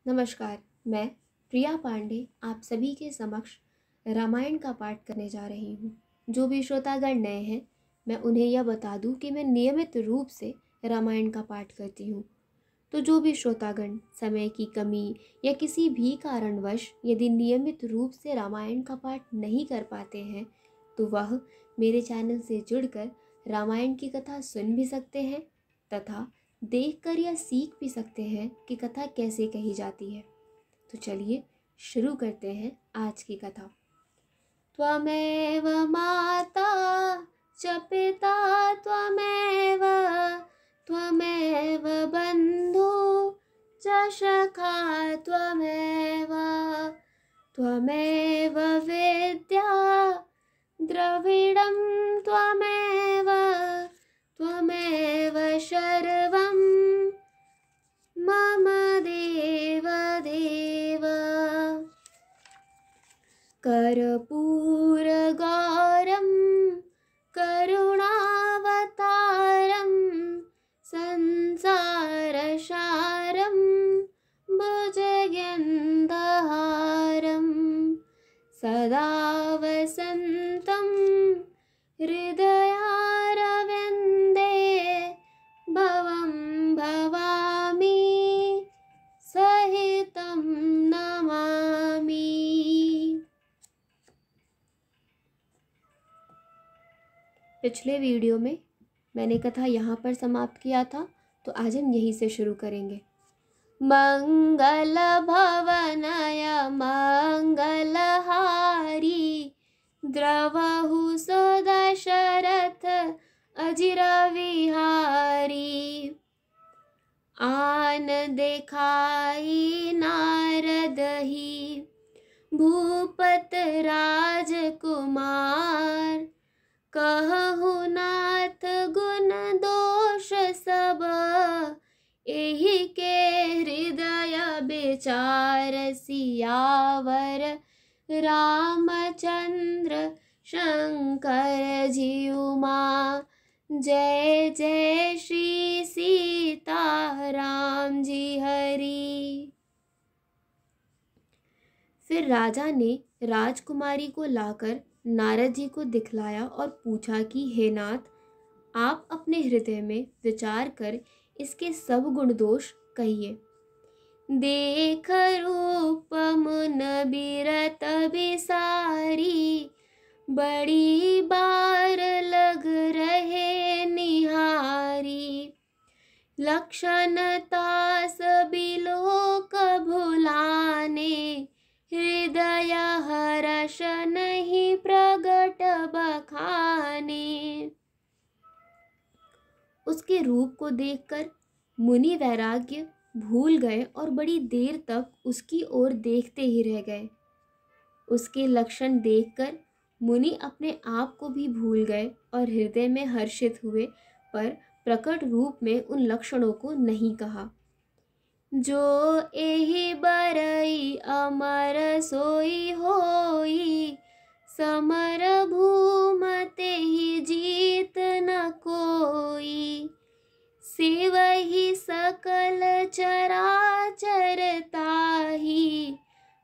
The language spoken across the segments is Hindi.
नमस्कार। मैं प्रिया पांडे आप सभी के समक्ष रामायण का पाठ करने जा रही हूँ। जो भी श्रोतागण नए हैं, मैं उन्हें यह बता दूँ कि मैं नियमित रूप से रामायण का पाठ करती हूँ। तो जो भी श्रोतागण समय की कमी या किसी भी कारणवश यदि नियमित रूप से रामायण का पाठ नहीं कर पाते हैं, तो वह मेरे चैनल से जुड़कर रामायण की कथा सुन भी सकते हैं तथा देखकर या सीख भी सकते हैं कि कथा कैसे कही जाती है। तो चलिए शुरू करते हैं आज की कथा। त्वमेव माता च पिता त्वमेव त्वमेव बन्धु च सखा त्वमेव त्वमेव विद्या द्रविडं त्वमेव त्वमेव सर्वं मम देव देव। कर्पूरगौरं करुणावतारं संसारसारं भुजगेन्दहारं सदा वसन्तं हृदयारविन्दे भवं भवामि सहितं नमामि। पिछले वीडियो में मैंने कथा यहाँ पर समाप्त किया था, तो आज हम यहीं से शुरू करेंगे। मंगल भवनय मंगलहारी द्रवहु दशरथ अजिर विहारी। आन देखाई नारद ही भूपत राजकुमार। कहु नाथ गुण दोष सब एहि के हृदय विचार। सियावर रामचंद्र शंकर जीउमा जय जय श्री सीता राम जी हरि। फिर राजा ने राजकुमारी को लाकर नारद जी को दिखलाया और पूछा कि हे नाथ, आप अपने हृदय में विचार कर इसके सब गुण दोष कहिए। देख रूप मुन बिरत बिसारी बड़ी बार लग रहे निहारी। लक्षण तास बिलोक भुलाने हृदय हर्ष नहीं प्रगट बखाने। उसके रूप को देखकर मुनि वैराग्य भूल गए और बड़ी देर तक उसकी ओर देखते ही रह गए। उसके लक्षण देखकर मुनि अपने आप को भी भूल गए और हृदय में हर्षित हुए, पर प्रकट रूप में उन लक्षणों को नहीं कहा। जो एहि बरई अमर सोई होई समर भूम तेहि जीत न कोई। सेवहि सकल चराचर ताहि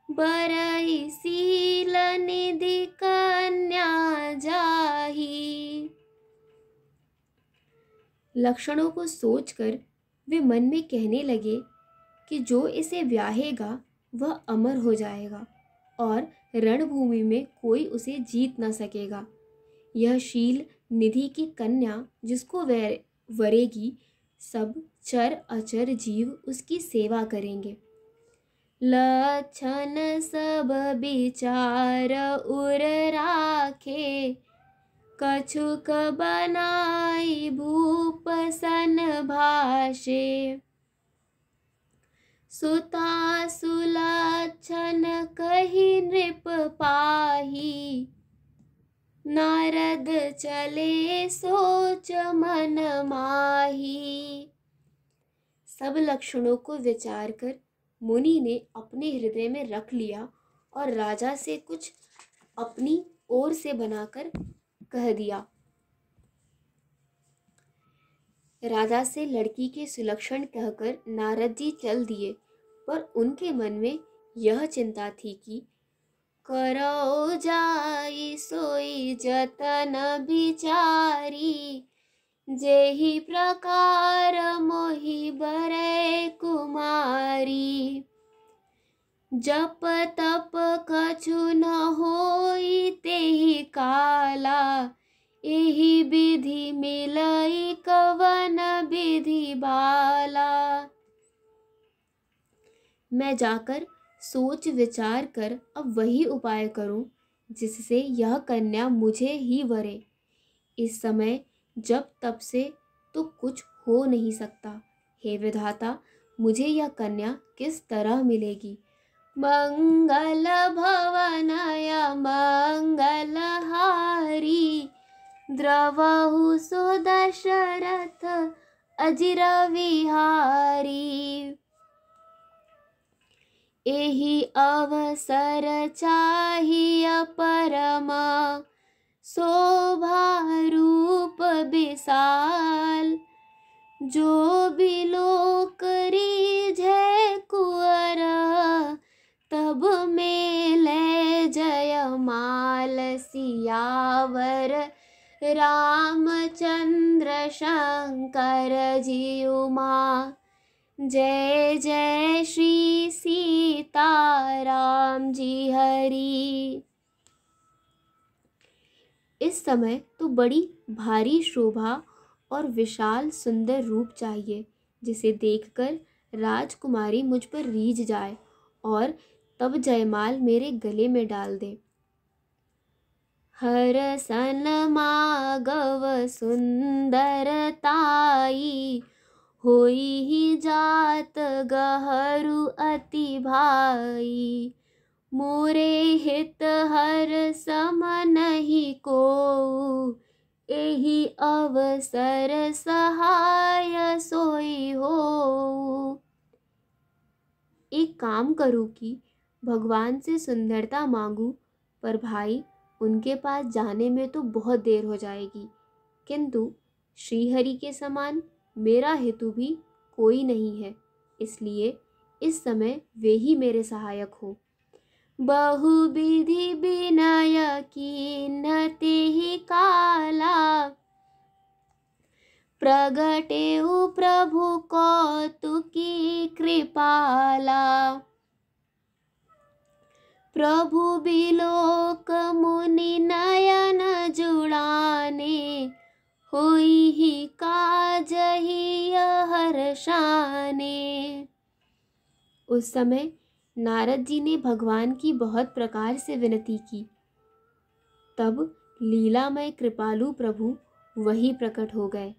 बरई सील निधि कन्या जाहि। लक्षणों को सोचकर वे मन में कहने लगे कि जो इसे व्याहेगा वह अमर हो जाएगा और रणभूमि में कोई उसे जीत न सकेगा। यह शील निधि की कन्या जिसको वरेगी, सब चर अचर जीव उसकी सेवा करेंगे। लक्षण सब विचार उर राखे कछुक बनाई भूप सन भाषे। सुता सुलक्षण कही नृप पाही नारद चले सोच मन माही। सब लक्षणों को विचार कर मुनि ने अपने हृदय में रख लिया और राजा से कुछ अपनी ओर से बनाकर कह दिया। राजा से लड़की के सुलक्षण कहकर नारद जी चल दिए पर उनके मन में यह चिंता थी कि करो जाई सोई जतन बिचारी, जेहि प्रकार मोहि बरै कुमारी। जप तप कछु न होई तेहि काला, एहि विधि मिलई कवन विधि बाला। मैं जाकर सोच विचार कर अब वही उपाय करूं जिससे यह कन्या मुझे ही वरे। इस समय जब तब से तो कुछ हो नहीं सकता। हे विधाता, मुझे यह कन्या किस तरह मिलेगी? मंगल भवनय मंगलहारी, द्रवहु सो दशरथ अजिर विहारी। एहि अवसर चाहिय परमा, शोभा रूप विशाल। जो बिलोक रीझै कुंवर, तब मेलै जयमाल। सियावर रामचंद्र शंकर जी उमा, जय जय श्री सीताराम जी हरि। इस समय तो बड़ी भारी शोभा और विशाल सुंदर रूप चाहिए, जिसे देखकर राजकुमारी मुझ पर रीझ जाए और तब जयमाल मेरे गले में डाल दे। हर सन मागव सुंदरताई, होई ही जात गहरू अति भाई। मोरे हित हर सम नहीं को, एहि अवसर सहाय सोई हो। एक काम करूं कि भगवान से सुंदरता मांगू, पर भाई उनके पास जाने में तो बहुत देर हो जाएगी। किंतु श्रीहरि के समान मेरा हेतु भी कोई नहीं है, इसलिए इस समय वे ही मेरे सहायक हो। बहुविधि विनय कीन्हते ही काला, प्रगटेउ प्रभु कौतुकी कृपाला। प्रभु बिलोक मुनि नयन जुड़ाने, होई ही काज ही हर्षाने। उस समय नारद जी ने भगवान की बहुत प्रकार से विनती की। तब लीलामय कृपालु प्रभु वही प्रकट हो गए।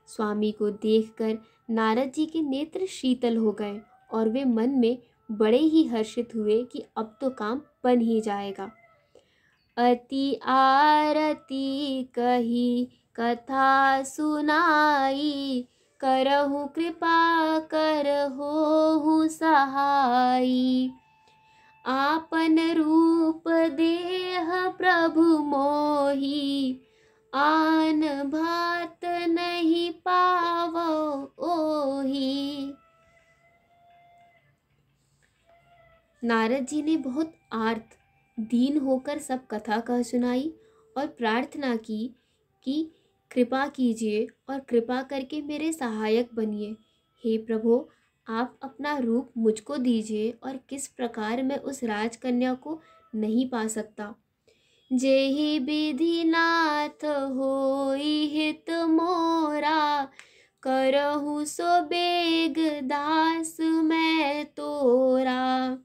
स्वामी को देखकर नारद जी के नेत्र शीतल हो गए और वे मन में बड़े ही हर्षित हुए कि अब तो काम बन ही जाएगा। अति आरती कही कथा सुनाई, करहु कृपा करहु सहाई। आपन रूप देह प्रभु मोही, आन भात नहीं पावो ओही। नारद जी ने बहुत आर्त दीन होकर सब कथा कह सुनाई और प्रार्थना की कि कृपा कीजिए और कृपा करके मेरे सहायक बनिए। हे प्रभु, आप अपना रूप मुझको दीजिए और किस प्रकार मैं उस राजकन्या को नहीं पा सकता। जेहि विधि नाथ होई हित मोरा, करहु सो बेग दास मैं तोरा।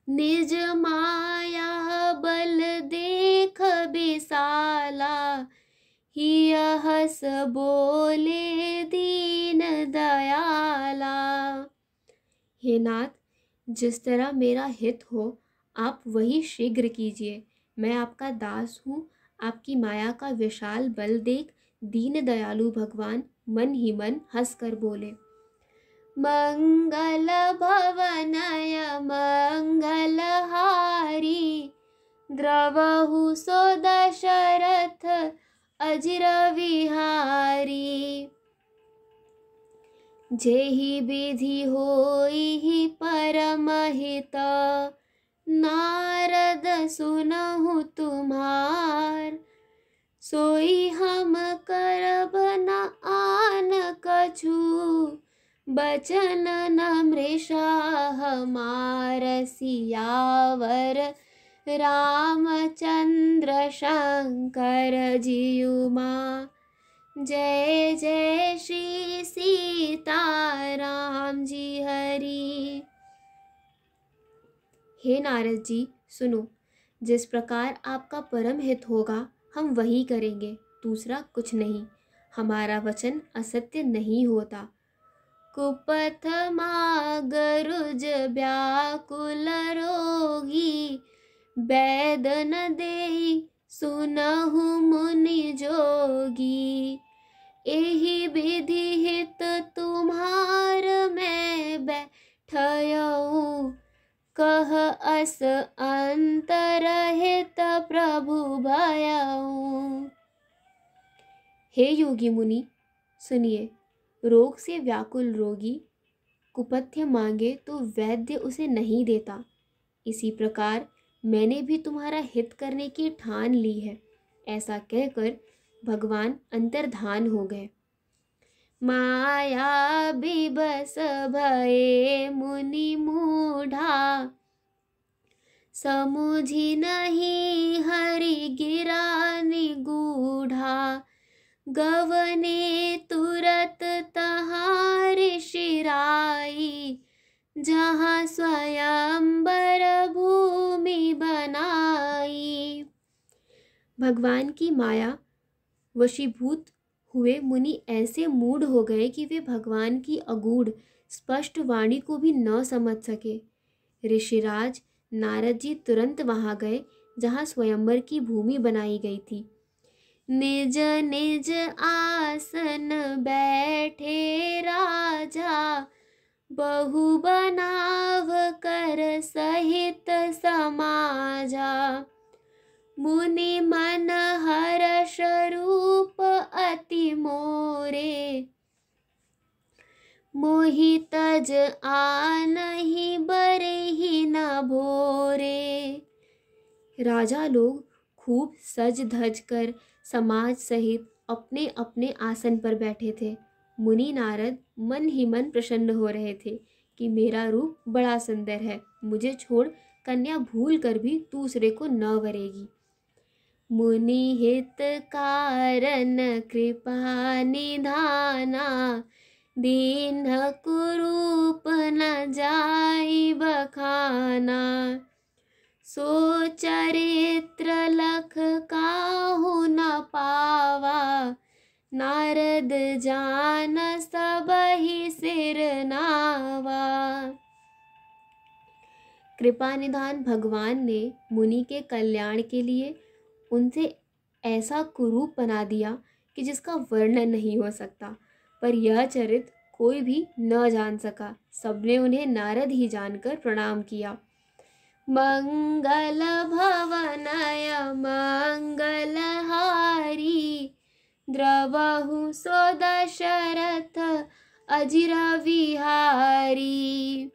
निज माया बल देख बिसाला, हिय हस बोले दीन दयाला। हे नाथ, जिस तरह मेरा हित हो आप वही शीघ्र कीजिए। मैं आपका दास हूँ। आपकी माया का विशाल बल देख दीन दयालु भगवान मन ही मन हंस कर बोले। मंगल भवनय मंगलहारी, द्रवहु सो दशरथ अजिर विहारी। जेहि विधि होई परमहित, नारद सुनहु तुम्हार। सोई हम करब न आन कछु, बचन न मृषा हमार। सियावर रामचंद्र शंकर जियुमा। जय जय श्री सीताराम जी हरि। हे नारद जी सुनो, जिस प्रकार आपका परम हित होगा हम वही करेंगे, दूसरा कुछ नहीं। हमारा वचन असत्य नहीं होता। कुपथ मागरुज व्याकुल रोगी, वैद न देहि सुनहु मुनि जोगी। एहि विधि हित तुम्हार मैं बैठयऊ, कह अस अंतरहित प्रभु भयऊ। हे योगी मुनि सुनिए, रोग से व्याकुल रोगी कुपथ्य मांगे तो वैद्य उसे नहीं देता। इसी प्रकार मैंने भी तुम्हारा हित करने की ठान ली है। ऐसा कहकर भगवान अंतर्धान हो गए। माया बिबस भये मुनि मूढ़ा, समुझी नहीं हरि गिरा निगूढ़ा। गवने तुरत तहाँ ऋषिराई, जहाँ स्वयंवर भूमि बनाई। भगवान की माया वशीभूत हुए मुनि ऐसे मूढ़ हो गए कि वे भगवान की अगूढ़ स्पष्ट वाणी को भी न समझ सके। ऋषिराज नारद जी तुरंत वहां गए जहाँ स्वयंवर की भूमि बनाई गई थी। निज निज आसन बैठे राजा, बहु बनाव कर सहित समाजा। मुनि मन हर्ष रूप अति मोरे, मोहि तज आनहि बरहि न भोरे। राजा लोग खूब सज धज कर समाज सहित अपने अपने आसन पर बैठे थे। मुनि नारद मन ही मन प्रसन्न हो रहे थे कि मेरा रूप बड़ा सुंदर है, मुझे छोड़ कन्या भूल कर भी दूसरे को न वरेगी। मुनि हित कारण कृपा निधाना, दीन कुरूप न जाई बखाना। सो चरित्र लख काहू न पावा, नारद जान सबहि सिर नावा। कृपा निधान भगवान ने मुनि के कल्याण के लिए उनसे ऐसा कुरूप बना दिया कि जिसका वर्णन नहीं हो सकता, पर यह चरित्र कोई भी न जान सका। सबने उन्हें नारद ही जानकर प्रणाम किया। मंगल भवनय मंगल हारी, द्रवहु सो दशरथ अजिर विहारी।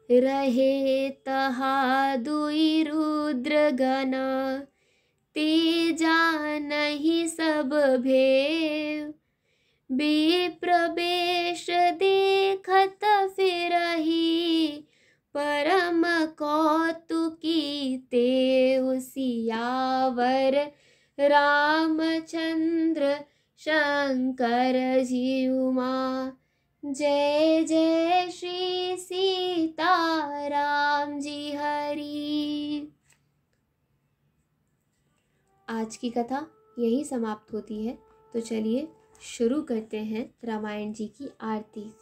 रहे तहा दुई रुद्र गण, तेजा नहीं सब भेव। विप्र बेश देखत फिरहि, परम कौतुकी तेउ। सियावर रामचंद्र शंकर जियुमा। जय जय श्री सीताराम जी हरि। आज की कथा यही समाप्त होती है। तो चलिए शुरू करते हैं रामायण जी की आरती।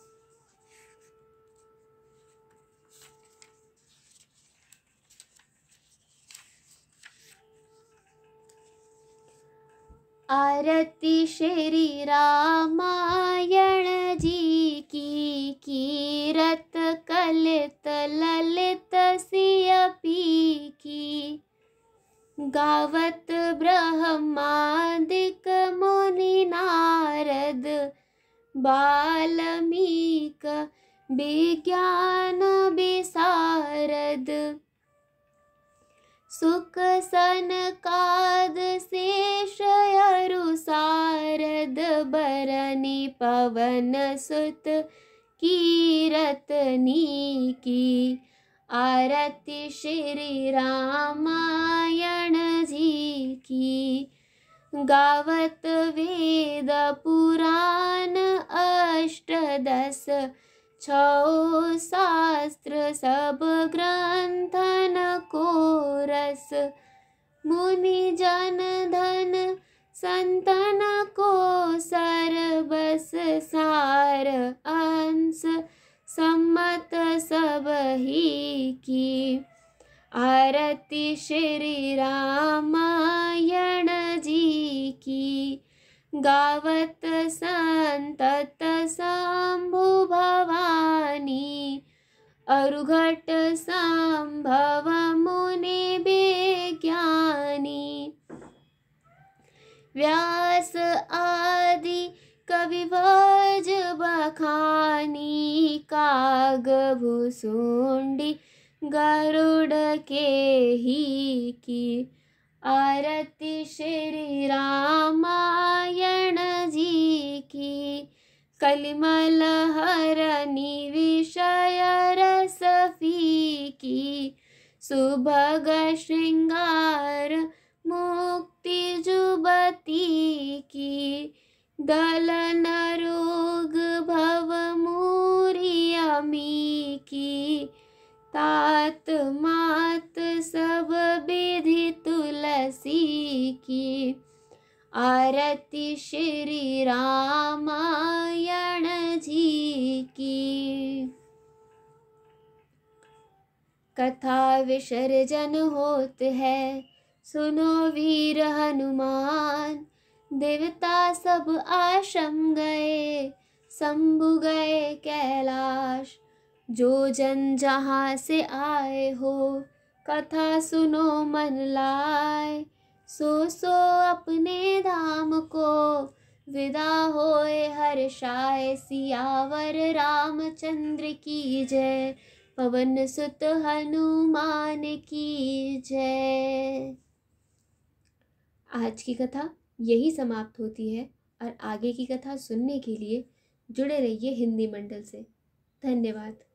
आरती श्री रामायण जी की, कीरत कलित ललित सियपी की। गावत ब्रह्मादिक बाल्मीक विज्ञान विशारद, सुक सनकाद शेष अरु सारद, बरनी पवन सुत कीरतनी की, आरती श्री रामायण जी की। गावत वेद पुराण अष्टदश, छौ शास्त्र सब ग्रंथन को रस, मुनि जन धन संतन को सरबस, सार अंश सम्मत सब ही की। आरती श्री रामायण जी की, गावत संतत शंभु भवानी, अरुघट संभव मुनि विज्ञानी। व्यास आदि कवि भज बखानी, काग भुसुंडी गरुड़ के ही की। आरती श्री रामायण जी की, कलिमल हरनी विषय रस फीकी, सुभग श्रृंगार मुक्ति जुबती की। दलन रोग भव मूरी अमी की, तात मात सब विधि तुलसी की। आरती श्री रामायण जी की। कथा विसर्जन होत है, सुनो वीर हनुमान, देवता सब आश्रम गए, शंभु गए कैलाश। जो जन जहाँ से आए हो, कथा सुनो मन लाए, सो अपने धाम को विदा होए हर्षाए। सियावर रामचंद्र की जय, पवन सुत हनुमान की जय। आज की कथा यही समाप्त होती है और आगे की कथा सुनने के लिए जुड़े रहिए हिंदी मंडल से। धन्यवाद।